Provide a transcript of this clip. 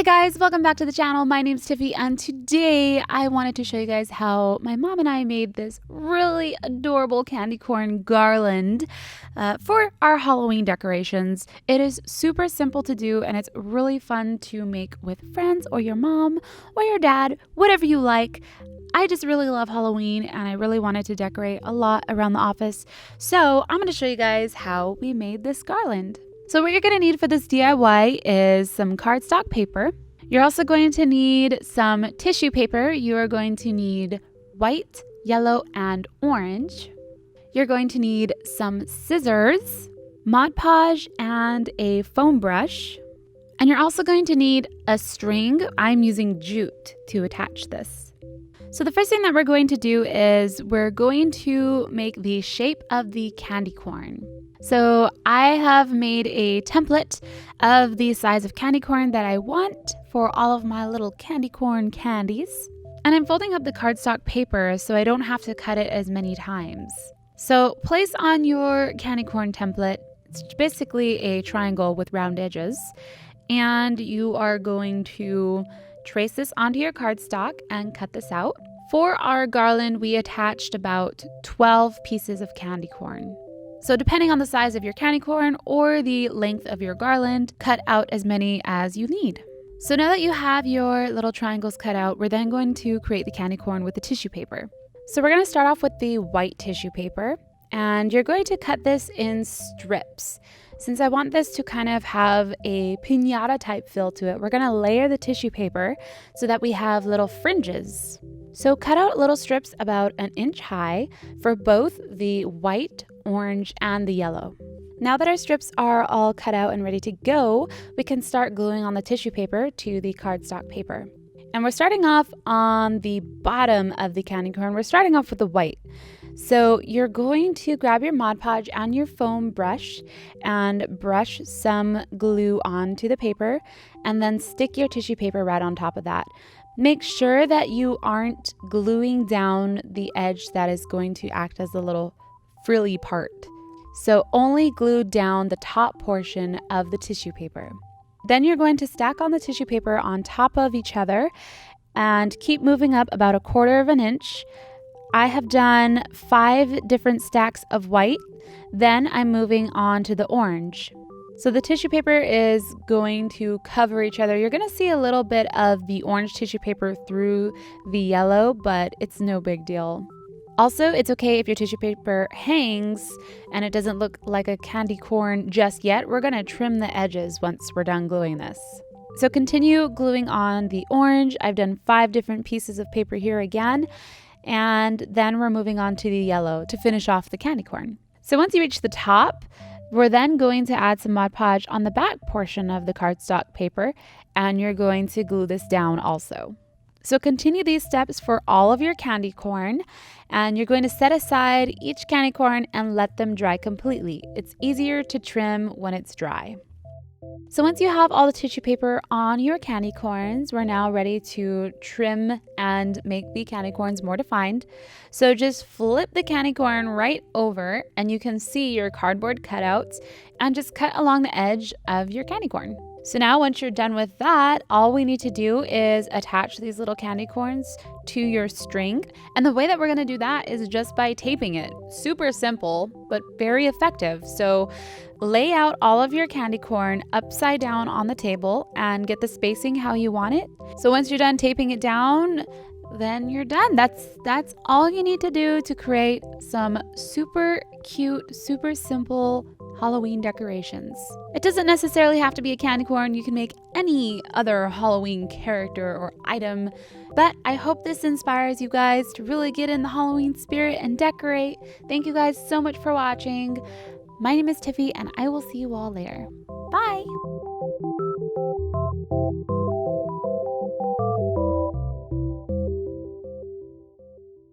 Hey guys, welcome back to the channel. My name's Tiffy and today I wanted to show you guys how my mom and I made this really adorable candy corn garland for our Halloween decorations. It is super simple to do and it's really fun to make with friends or your mom or your dad, whatever you like. I just really love Halloween and I really wanted to decorate a lot around the office. So I'm going to show you guys how we made this garland. So what you're going to need for this DIY is some cardstock paper. You're also going to need some tissue paper. You are going to need white, yellow, and orange. You're going to need some scissors, Mod Podge, and a foam brush. And you're also going to need a string. I'm using jute to attach this. So the first thing that we're going to do is we're going to make the shape of the candy corn. So I have made a template of the size of candy corn that I want for all of my little candy corn candies. And I'm folding up the cardstock paper so I don't have to cut it as many times. So place on your candy corn template, it's basically a triangle with round edges. And you are going to trace this onto your cardstock and cut this out. For our garland, we attached about 12 pieces of candy corn. So depending on the size of your candy corn or the length of your garland, cut out as many as you need. So now that you have your little triangles cut out, we're then going to create the candy corn with the tissue paper. So we're going to start off with the white tissue paper, and you're going to cut this in strips. Since I want this to kind of have a piñata type feel to it, we're going to layer the tissue paper so that we have little fringes. So cut out little strips about 1 inch high for both the white, orange, and the yellow. Now that our strips are all cut out and ready to go, we can start gluing on the tissue paper to the cardstock paper. And we're starting off on the bottom of the candy corn. We're starting off with the white. So you're going to grab your Mod Podge and your foam brush and brush some glue onto the paper and then stick your tissue paper right on top of that. Make sure that you aren't gluing down the edge that is going to act as a little frilly part. So only glue down the top portion of the tissue paper. Then you're going to stack on the tissue paper on top of each other and keep moving up about 1/4 inch. I have done 5 different stacks of white. Then I'm moving on to the orange. So the tissue paper is going to cover each other. You're going to see a little bit of the orange tissue paper through the yellow, but it's no big deal. Also, it's okay if your tissue paper hangs and it doesn't look like a candy corn just yet. We're going to trim the edges once we're done gluing this. So continue gluing on the orange. I've done 5 different pieces of paper here again. And then we're moving on to the yellow to finish off the candy corn. So once you reach the top, we're then going to add some Mod Podge on the back portion of the cardstock paper, and you're going to glue this down also. So continue these steps for all of your candy corn, and you're going to set aside each candy corn and let them dry completely. It's easier to trim when it's dry. So once you have all the tissue paper on your candy corns, we're now ready to trim and make the candy corns more defined. So just flip the candy corn right over and you can see your cardboard cutouts and just cut along the edge of your candy corn. So now once you're done with that, all we need to do is attach these little candy corns to your string. And the way that we're going to do that is just by taping it. Super simple, but very effective. So lay out all of your candy corn upside down on the table and get the spacing how you want it. So once you're done taping it down, then you're done. That's all you need to do to create some super cute, super simple Halloween decorations. It doesn't necessarily have to be a candy corn. You can make any other Halloween character or item. But I hope this inspires you guys to really get in the Halloween spirit and decorate. Thank you guys so much for watching. My name is Tiffy and I will see you all later. Bye!